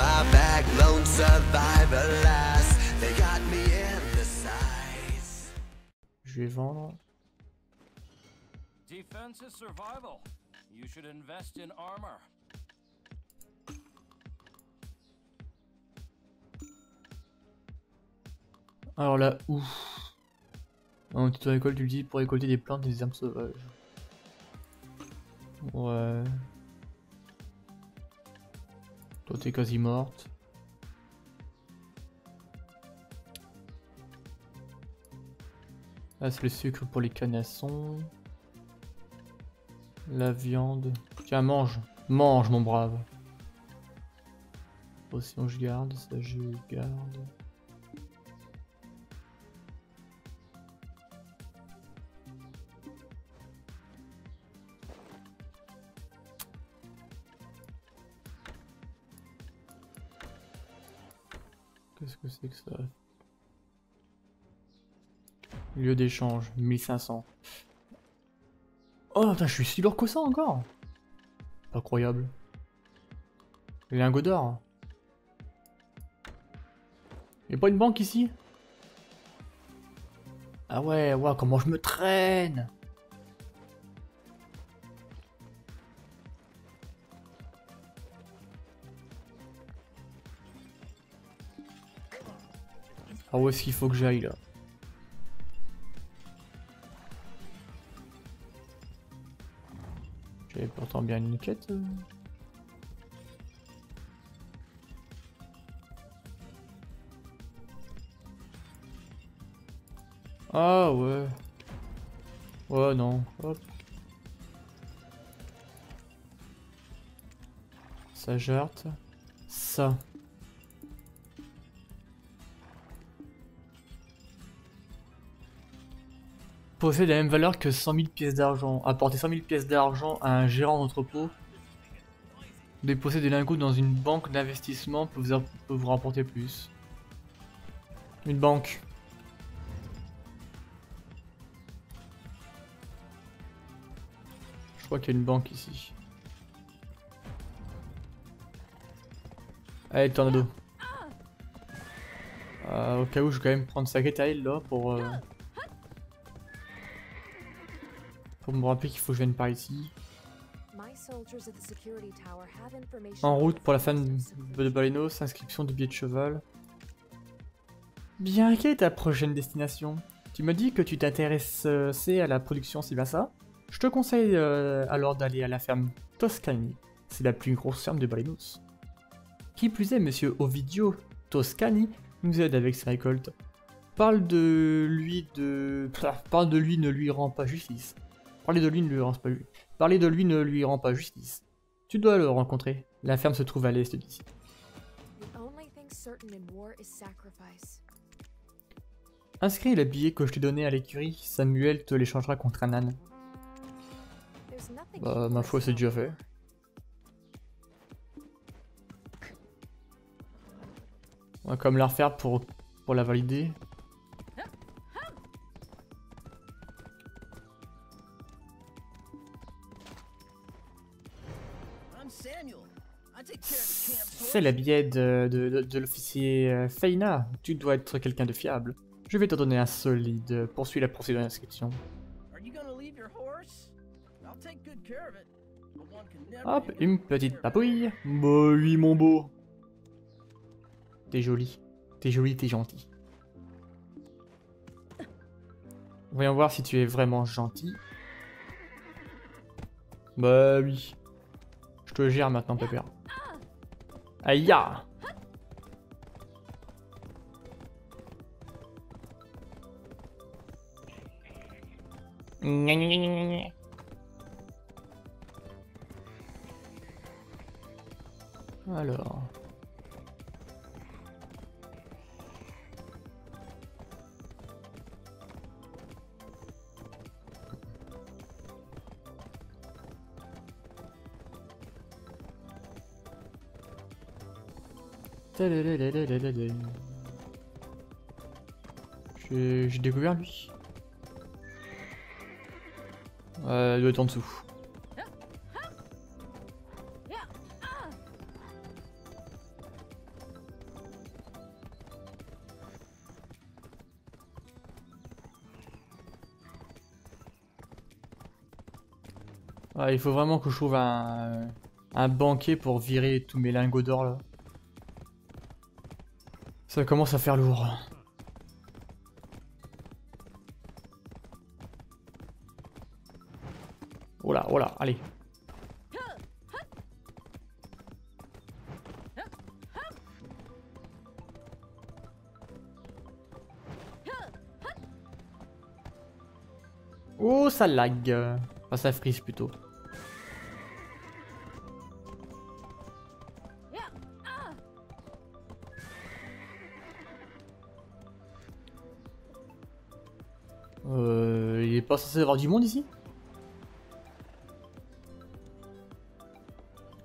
my back, lone survivor last. They got me in the sights. Je vais vendre. Defense is survival. You should invest in armor. Alors là, ouf. En tuto récolte, tu le dis pour récolter des plantes et des herbes sauvages. Ouais. Toi t'es quasi morte. Là c'est le sucre pour les canassons. La viande. Tiens, mange. Mange mon brave. Potion je garde, ça je garde. Qu'est-ce que c'est que ça? Lieu d'échange, 1500. Oh putain, je suis si lourd que ça encore. Pas croyable. Les lingots d'or. Y'a pas une banque ici? Ah ouais, ouais, comment je me traîne! Ah où est-ce qu'il faut que j'aille là? J'avais pourtant bien une quête. Ah ouais. Ouais non. Hop. Ça jarte. Ça. Possède la même valeur que 100 000 pièces d'argent. Apporter 100 000 pièces d'argent à un gérant d'entrepôt. Déposer des lingots dans une banque d'investissement peut vous rapporter plus. Une banque. Je crois qu'il y a une banque ici. Allez, tornado. Au cas où, je vais quand même prendre sa quête à elle là pour me rappeler qu'il faut que je vienne par ici. En route pour la femme de Balenos, inscription de billet de cheval. Bien, quelle est ta prochaine destination? Tu m'as dit que tu t'intéressais à la production, c'est bien ça? Je te conseille alors d'aller à la ferme Toscani. C'est la plus grosse ferme de Balenos. Qui plus est, monsieur Ovidio Toscani nous aide avec ses récoltes. Parle de lui, ne lui rend pas justice. Parler de lui ne lui rend pas justice. Tu dois le rencontrer. La ferme se trouve à l'est d'ici. Inscris le billet que je t'ai donné à l'écurie. Samuel te l'échangera contre un âne. Bah, ma foi, c'est déjà fait. On va comme la refaire pour la valider. C'est la billet de l'officier Feina. Tu dois être quelqu'un de fiable. Je vais te donner un solide. Poursuis la procédure d'inscription. Hop, une petite papouille. Bah oui, mon beau. T'es joli. T'es joli, t'es gentil. Voyons voir si tu es vraiment gentil. Bah oui. Je te gère maintenant, pépère. Aïe ya! Alors... J'ai découvert lui. Il doit être en dessous. Ouais, il faut vraiment que je trouve un banquet pour virer tous mes lingots d'or là. Ça commence à faire lourd. Oh là, allez. Oh, ça lag. Enfin, ça frise plutôt. Il est pas censé avoir du monde ici?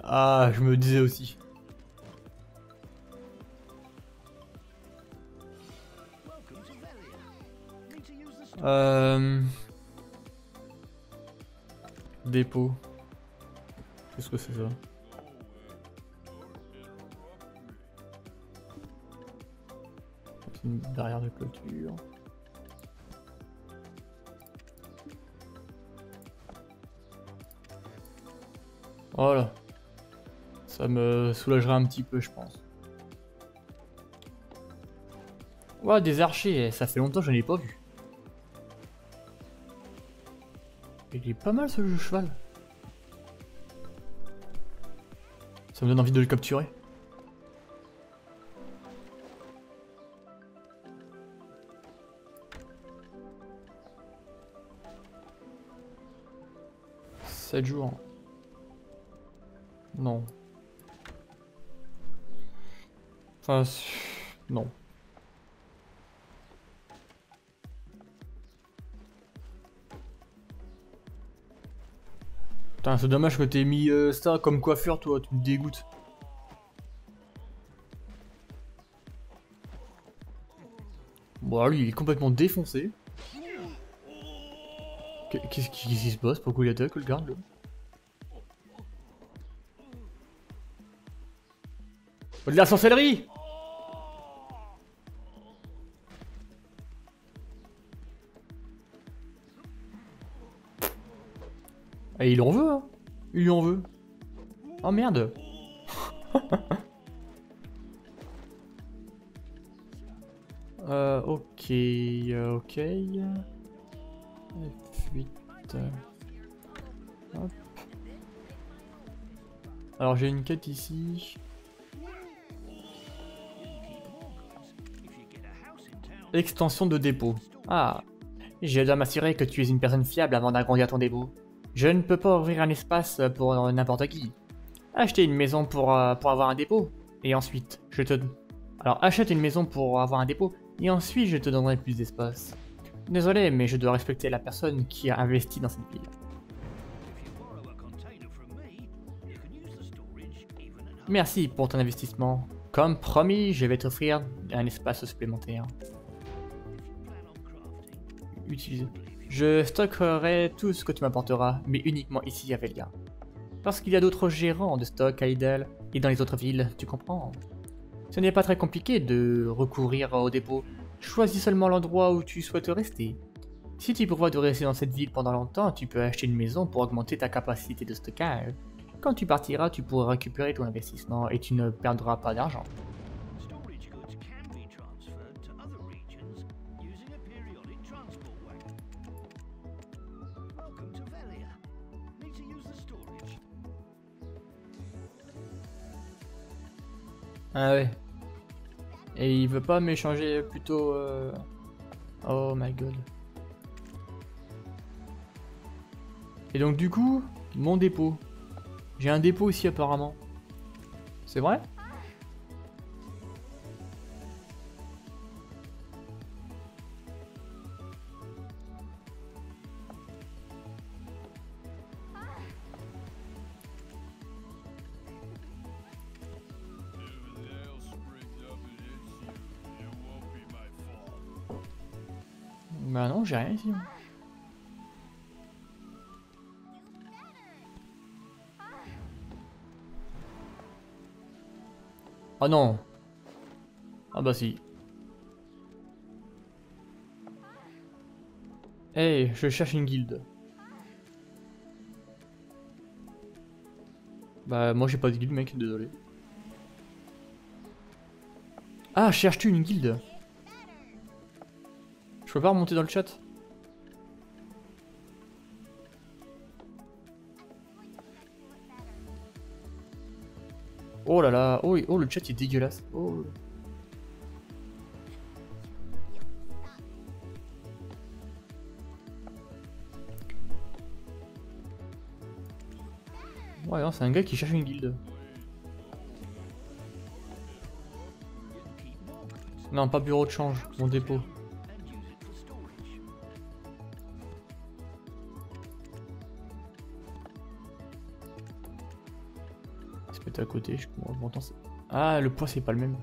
Ah, je me disais aussi. Dépôt. Qu'est-ce que c'est ça? C'est une barrière de clôture. Voilà. Ça me soulagera un petit peu, je pense. Ouah, des archers, ça fait longtemps que je n'en ai pas vu. Il est pas mal ce jeu cheval. Ça me donne envie de le capturer. « 7 jours. Non. Enfin, non. Putain, c'est dommage que t'aies mis ça comme coiffure, toi, tu me dégoûtes. Bon, lui, il est complètement défoncé. Qu'est-ce qui se passe? Pourquoi il attaque, le garde, là? Oh, de la sorcellerie! Et il en veut, hein. Il lui en veut. Oh merde. Ok, ok. F8. Hop. Alors j'ai une quête ici. Extension de dépôt. Ah. Je dois m'assurer que tu es une personne fiable avant d'agrandir ton dépôt. Je ne peux pas ouvrir un espace pour n'importe qui. Acheter une maison pour avoir un dépôt. Et ensuite, je te... Alors achète une maison pour avoir un dépôt. Et ensuite, je te donnerai plus d'espace. Désolé, mais je dois respecter la personne qui a investi dans cette ville. Merci pour ton investissement. Comme promis, je vais t'offrir un espace supplémentaire. Utiliser. Je stockerai tout ce que tu m'apporteras, mais uniquement ici à Velia. Parce qu'il y a d'autres gérants de stock à Idle et dans les autres villes, tu comprends. Ce n'est pas très compliqué de recourir au dépôt. Choisis seulement l'endroit où tu souhaites rester. Si tu prévois de rester dans cette ville pendant longtemps, tu peux acheter une maison pour augmenter ta capacité de stockage. Quand tu partiras, tu pourras récupérer ton investissement et tu ne perdras pas d'argent. Ah ouais. Et il veut pas m'échanger plutôt... Oh my god. Et donc du coup, mon dépôt. J'ai un dépôt ici apparemment. C'est vrai? Bah non, j'ai rien ici. Ah non. Ah bah si. Hey, je cherche une guilde. Bah moi j'ai pas de guilde mec, désolé. Ah, cherches-tu une guilde? Je peux pas remonter dans le chat? Oh là là, oh, oh le chat est dégueulasse. Oh. Ouais, non, c'est un gars qui cherche une guilde. Non, pas bureau de change, mon dépôt. C'est peut-être à côté, je m'entends ça. Ah, le poids c'est pas le même.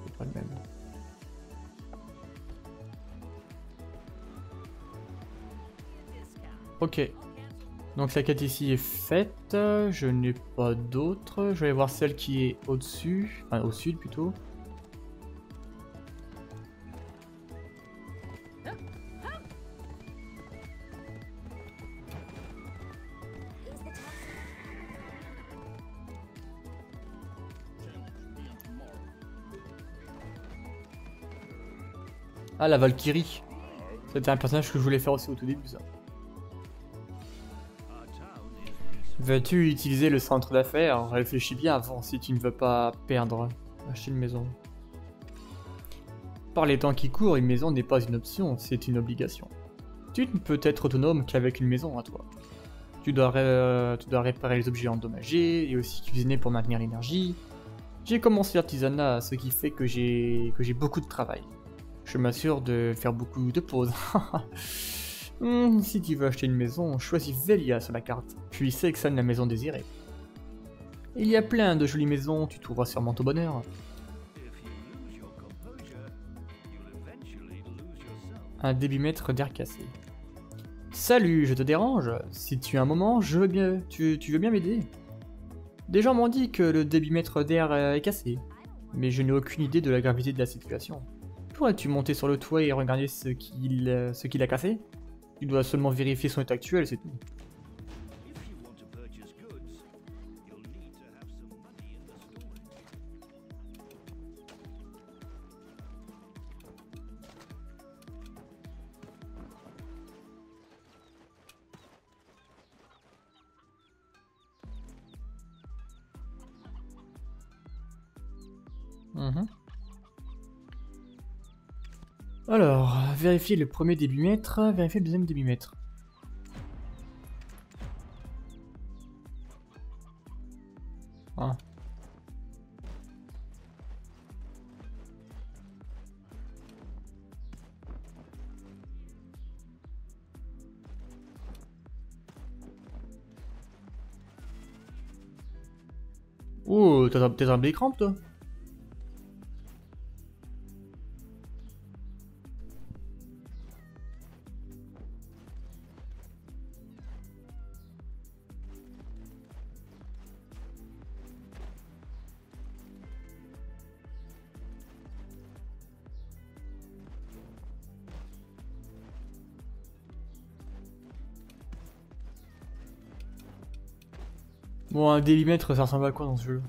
C'est pas le même. Ok. Donc la quête ici est faite, je n'ai pas d'autres. Je vais aller voir celle qui est au-dessus, enfin au sud plutôt. Ah, la Valkyrie. C'était un personnage que je voulais faire aussi au tout début, ça. Vas-tu utiliser le centre d'affaires? Réfléchis bien avant si tu ne veux pas perdre. Acheter une maison. Par les temps qui courent, une maison n'est pas une option, c'est une obligation. Tu ne peux être autonome qu'avec une maison à toi. Tu dois réparer les objets endommagés et aussi cuisiner pour maintenir l'énergie. J'ai commencé l'artisanat, ce qui fait que j'ai beaucoup de travail. Je m'assure de faire beaucoup de pauses. Si tu veux acheter une maison, choisis Velia sur la carte, puis sélectionne la maison désirée. Il y a plein de jolies maisons, tu trouveras sûrement ton bonheur. Un débitmètre d'air cassé. Salut, je te dérange? Si tu as un moment, je veux bien. Tu veux bien m'aider? Des gens m'ont dit que le débitmètre d'air est cassé, mais je n'ai aucune idée de la gravité de la situation. Pourrais-tu monter sur le toit et regarder ce qu'il a cassé? Tu dois seulement vérifier son état actuel, c'est tout. Alors, vérifier le premier débitmètre, vérifier le deuxième débitmètre. Ah. Oh, t'as peut-être un B-cramp toi? Bon, un débitmètre, ça ressemble à quoi dans ce jeu?